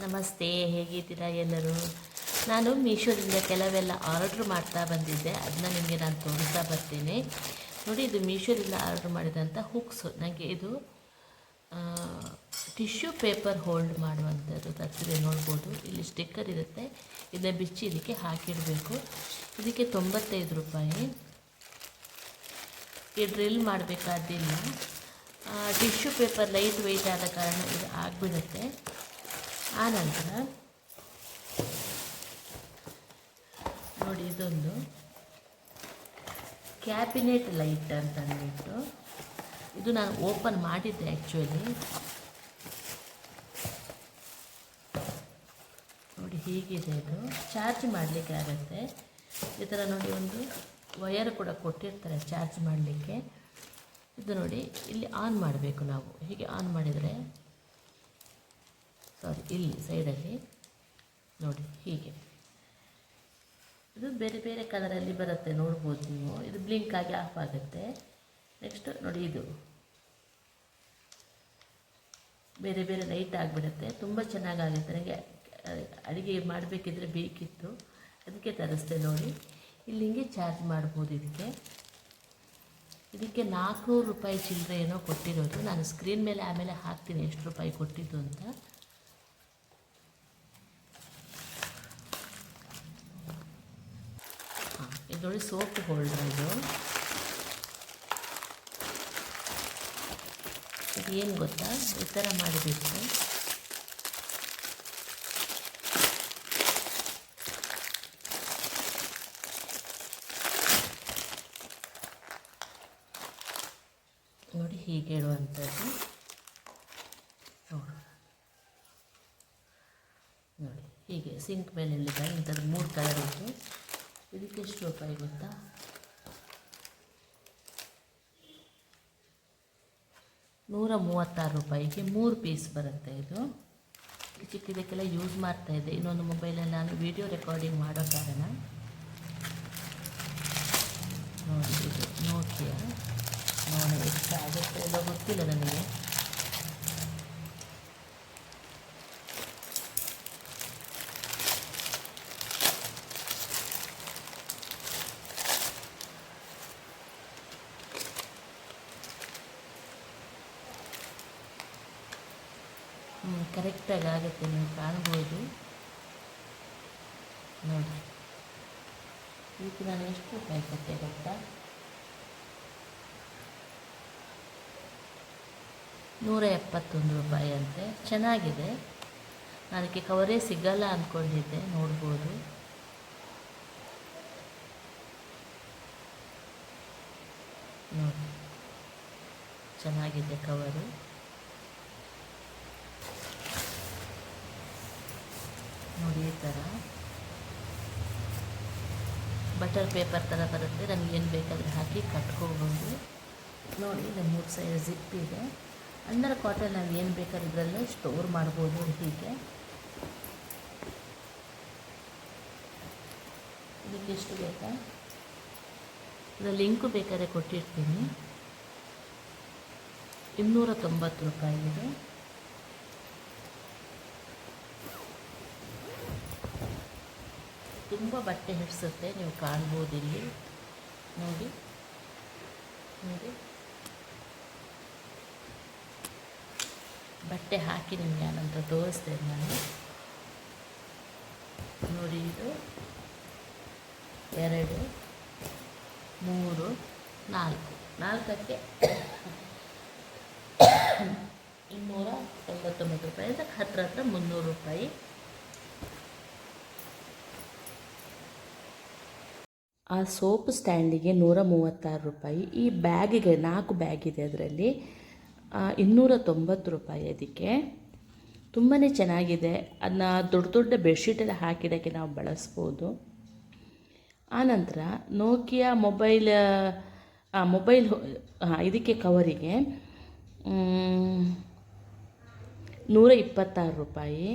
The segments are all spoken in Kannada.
ನಮಸ್ತೆ, ಹೇಗಿದ್ದೀರಾ ಎಲ್ಲರೂ? ನಾನು ಮೀಶೋದಿಂದ ಕೆಲವೆಲ್ಲ ಆರ್ಡ್ರ್ ಮಾಡ್ತಾ ಬಂದಿದ್ದೆ, ಅದನ್ನ ನಿಮಗೆ ನಾನು ತೋರಿಸ್ತಾ ಬರ್ತೀನಿ. ನೋಡಿ, ಇದು ಮೀಶೋದಿಂದ ಆರ್ಡ್ರ್ ಮಾಡಿದಂಥ ಹುಕ್ಸು. ನನಗೆ ಇದು ಟಿಶ್ಯೂ ಪೇಪರ್ ಹೋಲ್ಡ್ ಮಾಡುವಂಥದ್ದು ತರ್ತಿದೆ. ನೋಡ್ಬೋದು, ಇಲ್ಲಿ ಸ್ಟಿಕ್ಕರ್ ಇರುತ್ತೆ, ಇದನ್ನ ಬಿಚ್ಚಿ ಇದಕ್ಕೆ ಹಾಕಿಡಬೇಕು. ಇದಕ್ಕೆ 95 ರೂಪಾಯಿ. ಈ ಡ್ರಿಲ್ ಮಾಡಬೇಕಾದಿಲ್ಲ. ಟಿಶ್ಯೂ ಪೇಪರ್ ಲೈಟ್ ವೆಯ್ಟ್ ಆದ ಕಾರಣ ಇದು ಆಗಿಬಿಡುತ್ತೆ. ಆನಂತರ ನೋಡಿ, ಇದೊಂದು ಕ್ಯಾಬಿನೆಟ್ ಲೈಟ್ ಅಂತ ಅಂದ್ಬಿಟ್ಟು ಇದು ನಾನು ಓಪನ್ ಮಾಡಿದ್ದೆ ಆ್ಯಕ್ಚುಲಿ. ನೋಡಿ, ಹೀಗಿದೆ. ಇದು ಚಾರ್ಜ್ ಮಾಡಲಿಕ್ಕೆ ಆಗುತ್ತೆ. ಈ ಥರ ನೋಡಿ, ಒಂದು ವಯರ್ ಕೂಡ ಕೊಟ್ಟಿರ್ತಾರೆ ಚಾರ್ಜ್ ಮಾಡಲಿಕ್ಕೆ. ಇದು ನೋಡಿ, ಇಲ್ಲಿ ಆನ್ ಮಾಡಬೇಕು ನಾವು. ಹೀಗೆ ಆನ್ ಮಾಡಿದರೆ, ಇಲ್ಲಿ ಸೈಡಲ್ಲಿ ನೋಡಿ, ಹೀಗೆ ಇದು ಬೇರೆ ಬೇರೆ ಕಲರಲ್ಲಿ ಬರುತ್ತೆ, ನೋಡ್ಬೋದು ನೀವು. ಇದು ಬ್ಲಿಂಕ್ ಆಗಿ ಆಫ್ ಆಗುತ್ತೆ. ನೆಕ್ಸ್ಟ್ ನೋಡಿ, ಇದು ಬೇರೆ ಬೇರೆ ಲೈಟ್ ಆಗಿಬಿಡುತ್ತೆ. ತುಂಬ ಚೆನ್ನಾಗಾಗುತ್ತೆ. ನನಗೆ ಅಡುಗೆ ಮಾಡಬೇಕಿದ್ರೆ ಬೇಕಿತ್ತು, ಅದಕ್ಕೆ ತರಿಸ್ದೆ. ನೋಡಿ, ಇಲ್ಲಿ ಹಿಂಗೆ ಚಾರ್ಜ್ ಮಾಡ್ಬೋದು. ಇದಕ್ಕೆ 400 ರೂಪಾಯಿ ಚಿಲ್ಲರೆ ಏನೋ ಕೊಟ್ಟಿರೋದು. ನಾನು ಸ್ಕ್ರೀನ್ ಮೇಲೆ ಆಮೇಲೆ ಹಾಕ್ತೀನಿ ಎಷ್ಟು ರೂಪಾಯಿ ಕೊಟ್ಟಿದ್ದು ಅಂತ. ಇದು ನೋಡಿ, ಸೋಪ್ ಹೋಲ್ಡರ್. ಇದು ಏನು ಗೊತ್ತಾ, ಈ ಥರ ಮಾಡಬೇಕು. ನೋಡಿ, ಹೀಗೆ ಇಡುವಂಥದ್ದು. ನೋಡಿ, ಹೀಗೆ ಸಿಂಕ್ ಮೇಲೆ ಇಲ್ಲಿದೆ. ಇಂಥದ್ದು 3 ಕಲರ್ ಇತ್ತು. ಇದಕ್ಕೆ ಎಷ್ಟು ರೂಪಾಯಿ ಗೊತ್ತಾ? 136 ರೂಪಾಯಿಗೆ 3 ಪೀಸ್ ಬರುತ್ತೆ. ಇದು ಚಿಕ್ಕದಕ್ಕೆಲ್ಲ ಯೂಸ್ ಮಾಡ್ತಾಯಿದ್ದೆ. ಇನ್ನೊಂದು ಮೊಬೈಲಲ್ಲಿ ನಾನು ವಿಡಿಯೋ ರೆಕಾರ್ಡಿಂಗ್ ಮಾಡೋ ಕಾರಣ. ನೋಡಿ, ಇದು ನೋಕಿಯಾ. ನೋಡಿ, ಎಷ್ಟು ಆಗುತ್ತೆ ಎಲ್ಲ ಗೊತ್ತಿಲ್ಲ ನನಗೆ. ಕರೆಕ್ಟಾಗಿ ಆಗುತ್ತೆ, ನೀವು ಕಾಣ್ಬೋದು. ನೋಡಿ, ಇದಕ್ಕೆ ನಾನು ಎಷ್ಟು ರೂಪಾಯಿ ಕೊಟ್ಟೆ ಗೊತ್ತಾ? 171 ರೂಪಾಯಿ ಅಂತೆ. ಚೆನ್ನಾಗಿದೆ. ನಾನು ಅದಕ್ಕೆ ಕವರೇ ಸಿಗಲ್ಲ ಅಂದ್ಕೊಂಡಿದ್ದೆ. ನೋಡ್ಬೋದು. ನೋಡಿ, ಚೆನ್ನಾಗಿದೆ ಕವರು. ನೋಡಿ, ಈ ಥರ ಬಟರ್ ಪೇಪರ್ ಥರ ಬರುತ್ತೆ. ನಮ್ಗೆ ಏನು ಬೇಕಾದರೆ ಹಾಕಿ ಕಟ್ಕೋಬೋದು. ನೋಡಿ, ಇದು 3 ಸೈಡ್ ಜಿಪ್ ಇದೆ. ಅಂಡರ್ ಕಾಟನ್ ನಾವು ಏನು ಬೇಕಾದ್ರೆ ಇದರಲ್ಲೇ ಸ್ಟೋರ್ ಮಾಡ್ಬೋದು. ಹೀಗೆ ಇದಕ್ಕೆ ಎಷ್ಟು ಬೇಕಾ, ಇದರ ಲಿಂಕು ಬೇಕಾದ್ರೆ ಕೊಟ್ಟಿರ್ತೀನಿ. 290 ರೂಪಾಯಿ ಇದು. ತುಂಬ ಬಟ್ಟೆ ಹಿಡಿಸುತ್ತೆ, ನೀವು ಕಾಣ್ಬೋದು ಇಲ್ಲಿ. ನೋಡಿ ನೋಡಿ, ಬಟ್ಟೆ ಹಾಕಿ ನಿಮಗೆ ಆನಂತರ ತೋರಿಸ್ತೇನೆ ನಾನು. ನೋಡಿ, ಇದು 2 3 4ಕ್ಕೆ 299 ರೂಪಾಯಿ. ಅದಕ್ಕೆ ಹತ್ರ 300 ರೂಪಾಯಿ. ಆ ಸೋಪ್ ಸ್ಟ್ಯಾಂಡಿಗೆ 136 ರೂಪಾಯಿ. ಈ ಬ್ಯಾಗಿಗೆ 4 ಬ್ಯಾಗ್ ಇದೆ, ಅದರಲ್ಲಿ 290 ರೂಪಾಯಿ. ಅದಕ್ಕೆ ತುಂಬಾ ಚೆನ್ನಾಗಿದೆ. ಅದನ್ನ ದೊಡ್ಡ ದೊಡ್ಡ ಬೆಡ್ಶೀಟೆಲ್ಲ ಹಾಕಿಡೋಕ್ಕೆ ನಾವು ಬಳಸ್ಬೋದು. ಆನಂತರ ನೋಕಿಯಾ ಮೊಬೈಲ್ ಇದಕ್ಕೆ ಕವರಿಗೆ 126 ರೂಪಾಯಿ.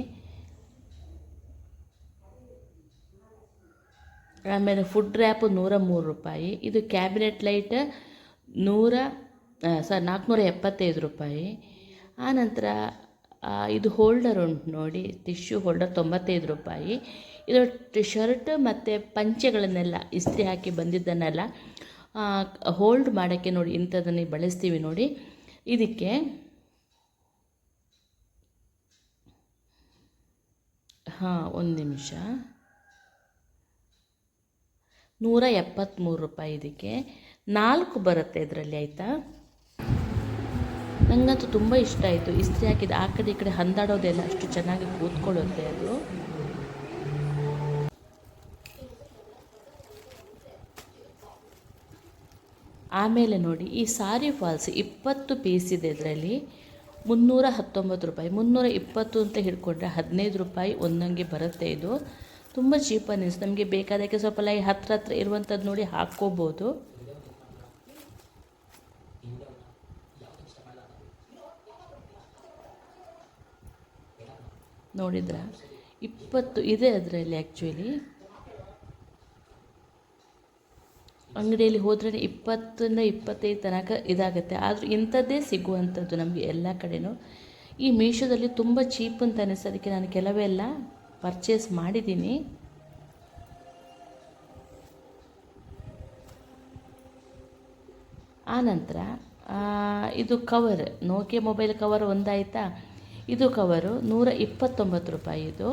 ಆಮೇಲೆ ಫುಡ್ ರ್ಯಾಪು 103 ರೂಪಾಯಿ. ಇದು ಕ್ಯಾಬಿನೆಟ್ ಲೈಟ್ 475 ರೂಪಾಯಿ. ಆನಂತರ ಇದು ಹೋಲ್ಡರ್ ಉಂಟು ನೋಡಿ, ಟಿಶ್ಯೂ ಹೋಲ್ಡರ್ 95 ರೂಪಾಯಿ. ಇದು ಶರ್ಟ್ ಮತ್ತು ಪಂಚೆಗಳನ್ನೆಲ್ಲ ಇಸ್ತ್ರಿ ಹಾಕಿ ಬಂದಿದ್ದನ್ನೆಲ್ಲ ಹೋಲ್ಡ್ ಮಾಡೋಕ್ಕೆ ನೋಡಿ ಇಂಥದ್ದನ್ನು ಬಳಸ್ತೀವಿ ನೋಡಿ. ಇದಕ್ಕೆ ಒಂದು ನಿಮಿಷ, 173 ರೂಪಾಯಿ. ಇದಕ್ಕೆ 4 ಬರುತ್ತೆ ಇದರಲ್ಲಿ, ಆಯಿತಾ. ನನಗಂತೂ ತುಂಬ ಇಷ್ಟ ಆಯಿತು. ಇಸ್ತ್ರಿ ಹಾಕಿದ ಆ ಕಡೆ ಈ ಕಡೆ ಹಂದಾಡೋದೆಲ್ಲ ಅಷ್ಟು ಚೆನ್ನಾಗಿ ಕೂತ್ಕೊಳ್ಳುತ್ತೆ ಅದು. ಆಮೇಲೆ ನೋಡಿ, ಈ ಸಾರಿ ಫಾಲ್ಸ್ 20 ಪೀಸ್ ಇದೆ ಇದರಲ್ಲಿ, 319 ರೂಪಾಯಿ. 320 ಅಂತ ಹಿಡ್ಕೊಂಡ್ರೆ 15 ರೂಪಾಯಿ ಒಂದೊಂಗೆ ಬರುತ್ತೆ. ಇದು ತುಂಬ ಚೀಪ್ ಅನ್ನಿಸ್ತು ನಮಗೆ. ಬೇಕಾದಕ್ಕೆ ಸ್ವಲ್ಪ ಹತ್ರ ಇರುವಂಥದ್ದು ನೋಡಿ ಹಾಕ್ಕೋಬೋದು. ನೋಡಿದ್ರ 20 ಇದೆ ಅದರಲ್ಲಿ. ಆ್ಯಕ್ಚುಲಿ ಅಂಗಡಿಯಲ್ಲಿ ಹೋದ್ರೆ 20ರಿಂದ 25 ತನಕ ಇದಾಗುತ್ತೆ. ಆದರೂ ಇಂಥದ್ದೇ ಸಿಗುವಂಥದ್ದು ನಮಗೆ ಎಲ್ಲ ಕಡೆಯೂ. ಈ ಮೀಶೋದಲ್ಲಿ ತುಂಬ ಚೀಪ್ ಅಂತ ಅನ್ನಿಸೋದಕ್ಕೆ ನಾನು ಕೆಲವೆಲ್ಲ ಪರ್ಚೇಸ್ ಮಾಡಿದ್ದೀನಿ. ಆನಂತರ ಇದು ಕವರ್, ನೋಕಿಯಾ ಮೊಬೈಲ್ ಕವರ್ ಒಂದಾಯಿತಾ. ಇದು ಕವರು 129 ರೂಪಾಯಿ. ಇದು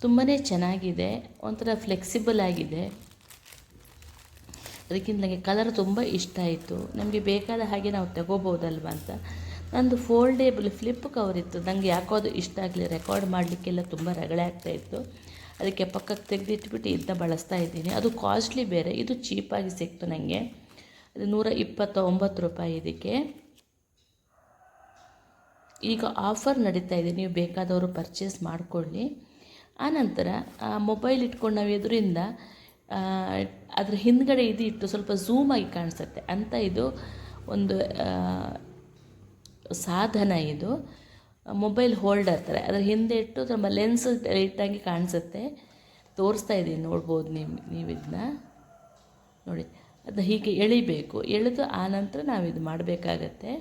ತುಂಬಾ ಚೆನ್ನಾಗಿದೆ, ಒಂಥರ ಫ್ಲೆಕ್ಸಿಬಲ್ ಆಗಿದೆ. ಅದಕ್ಕಿಂತ ನನಗೆ ಕಲರ್ ತುಂಬ ಇಷ್ಟ ಆಯಿತು. ನಮಗೆ ಬೇಕಾದ ಹಾಗೆ ನಾವು ತಗೋಬೋದಲ್ವ ಅಂತ. ನಂದು ಫೋಲ್ಡೇಬಲ್ ಫ್ಲಿಪ್ ಕವರ್ ಇತ್ತು, ನನಗೆ ಯಾಕೋ ಅದು ಇಷ್ಟ ಆಗಲಿ. ರೆಕಾರ್ಡ್ ಮಾಡಲಿಕ್ಕೆಲ್ಲ ತುಂಬ ರಗಳೆ ಆಗ್ತಾಯಿತ್ತು, ಅದಕ್ಕೆ ಪಕ್ಕಕ್ಕೆ ತೆಗೆದಿಟ್ಬಿಟ್ಟು ಇದನ್ನ ಬಳಸ್ತಾ ಇದ್ದೀನಿ. ಅದು ಕಾಸ್ಟ್ಲಿ ಬೇರೆ, ಇದು ಚೀಪಾಗಿ ಸಿಕ್ತು ನನಗೆ. ಅದು 129 ರೂಪಾಯಿ ಇದಕ್ಕೆ. ಈಗ ಆಫರ್ ನಡೀತಾ ಇದೆ, ನೀವು ಬೇಕಾದವರು ಪರ್ಚೇಸ್ ಮಾಡಿಕೊಳ್ಳಿ. ಆನಂತರ ಮೊಬೈಲ್ ಇಟ್ಕೊಂಡು ನಾವು ಎದುರಿಂದ ಅದರ ಹಿಂದ್ಗಡೆ ಇದು ಇಟ್ಟು ಸ್ವಲ್ಪ ಝೂಮಾಗಿ ಕಾಣಿಸುತ್ತೆ ಅಂತ ಇದು ಒಂದು ಸಾಧನ. ಇದು ಮೊಬೈಲ್ ಹೋಲ್ಡರ್ ಥರ ಅದರ ಹಿಂದೆ ಇಟ್ಟು ನಮ್ಮ ಲೆನ್ಸ್ ಇಟ್ಟಂಗೆ ಕಾಣಿಸುತ್ತೆ. ತೋರಿಸ್ತಾ ಇದ್ದೀನಿ, ನೋಡ್ಬೋದು ನೀವು ಇದನ್ನ ನೋಡಿ. ಅದನ್ನ ಹೀಗೆ ಎಳಿಬೇಕು, ಎಳೆದು ಆನಂತರ ನಾವು ಇದು ಮಾಡಬೇಕಾಗತ್ತೆ.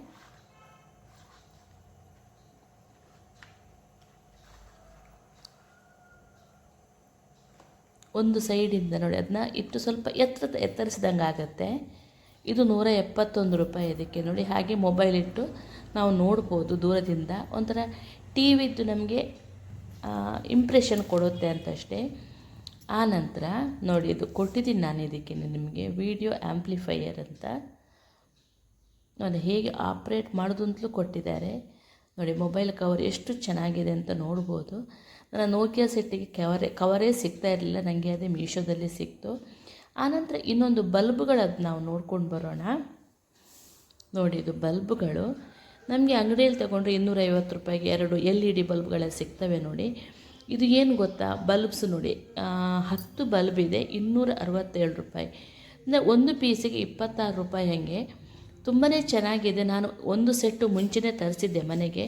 ಒಂದು ಸೈಡಿಂದ ನೋಡಿ ಅದನ್ನ ಇಟ್ಟು ಸ್ವಲ್ಪ ಎತ್ತರಿಸಿದಂಗೆ ಆಗುತ್ತೆ. ಇದು 171 ರೂಪಾಯಿ ಇದಕ್ಕೆ ನೋಡಿ. ಹಾಗೆ ಮೊಬೈಲ್ ಇಟ್ಟು ನಾವು ನೋಡ್ಬೋದು ದೂರದಿಂದ. ಒಂಥರ ಟಿ ವಿದ್ದು ನಮಗೆ ಇಂಪ್ರೆಷನ್ ಕೊಡುತ್ತೆ ಅಂತಷ್ಟೇ. ಆನಂತರ ನೋಡಿ, ಇದು ಕೊಟ್ಟಿದ್ದೀನಿ ನಾನು ಇದಕ್ಕೆ ನಿಮಗೆ ವಿಡಿಯೋ ಆ್ಯಂಪ್ಲಿಫೈಯರ್ ಅಂತ ನೋಡಿ. ಹೇಗೆ ಆಪ್ರೇಟ್ ಮಾಡೋದು ಅಂತಲೂ ಕೊಟ್ಟಿದ್ದಾರೆ ನೋಡಿ. ಮೊಬೈಲ್ ಕವರ್ ಎಷ್ಟು ಚೆನ್ನಾಗಿದೆ ಅಂತ ನೋಡ್ಬೋದು. ನನ್ನ ನೋಕಿಯಾ ಸೆಟ್ಟಿಗೆ ಕವರೇ ಸಿಗ್ತಾ ಇರಲಿಲ್ಲ ನನಗೆ, ಅದೇ ಮೀಶೋದಲ್ಲಿ ಸಿಕ್ತು. ಆನಂತರ ಇನ್ನೊಂದು ಬಲ್ಬ್ಗಳದ್ದು ನಾವು ನೋಡ್ಕೊಂಡು ಬರೋಣ. ನೋಡಿ, ಇದು ಬಲ್ಬ್ಗಳು ನಮಗೆ ಅಂಗಡಿಯಲ್ಲಿ ತಗೊಂಡ್ರೆ 250 ರೂಪಾಯಿಗೆ 2 LED ಬಲ್ಬ್ಗಳೆಲ್ಲ ಸಿಗ್ತವೆ ನೋಡಿ. ಇದು ಏನು ಗೊತ್ತಾ, ಬಲ್ಬ್ಸ್ ನೋಡಿ, 10 ಬಲ್ಬ್ ಇದೆ, 267 ರೂಪಾಯಿ. ಅಂದರೆ ಒಂದು ಪೀಸಿಗೆ 26 ರೂಪಾಯಿ. ಹಾಗೆ ತುಂಬಾ ಚೆನ್ನಾಗಿದೆ. ನಾನು ಒಂದು ಸೆಟ್ಟು ಮುಂಚೆನೇ ತರಿಸಿದ್ದೆ ಮನೆಗೆ.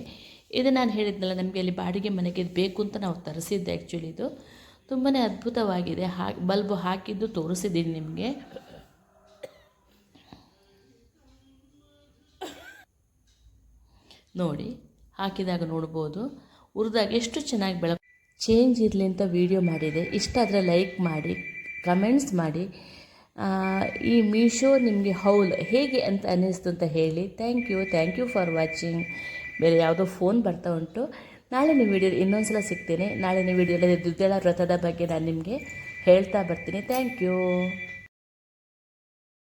ಇದು ನಾನು ಹೇಳಿದ್ನಲ್ಲ, ನಮಗೆ ಅಲ್ಲಿ ಬಾಡಿಗೆ ಮನೆಗೆ ಇದು ಬೇಕು ಅಂತ ನಾವು ತರಿಸಿದ್ದೆ. ಆ್ಯಕ್ಚುಲಿ ಇದು ತುಂಬಾ ಅದ್ಭುತವಾಗಿದೆ. ಬಲ್ಬು ಹಾಕಿದ್ದು ತೋರಿಸಿದ್ದೀನಿ ನಿಮಗೆ. ನೋಡಿ, ಹಾಕಿದಾಗ ನೋಡ್ಬೋದು, ಉರಿದಾಗ ಎಷ್ಟು ಚೆನ್ನಾಗಿ ಬೆಳಕು ಚೇಂಜ್ ಇರಲಿ ಅಂತ ವಿಡಿಯೋ ಮಾಡಿದೆ. ಇಷ್ಟ ಆದರೆ ಲೈಕ್ ಮಾಡಿ, ಕಮೆಂಟ್ಸ್ ಮಾಡಿ. ಈ ಮೀಶೋ ನಿಮಗೆ ಹೌಲ್ ಹೇಗೆ ಅಂತ ಅನ್ನಿಸ್ತು ಅಂತ ಹೇಳಿ. Thank you for watching. ಬೇರೆ ಯಾವುದೋ ಫೋನ್ ಬರ್ತಾ ಉಂಟು. ನಾಳಿನ ವೀಡಿಯೋಲಿ ಇನ್ನೊಂದು ಸಲ ಸಿಗ್ತೇನೆ. ನಾಳಿನ ವೀಡಿಯೋದಲ್ಲಿ ದ್ವಿದಳ ವ್ರತದ ಬಗ್ಗೆ ನಾನು ನಿಮಗೆ ಹೇಳ್ತಾ ಬರ್ತೀನಿ. Thank you.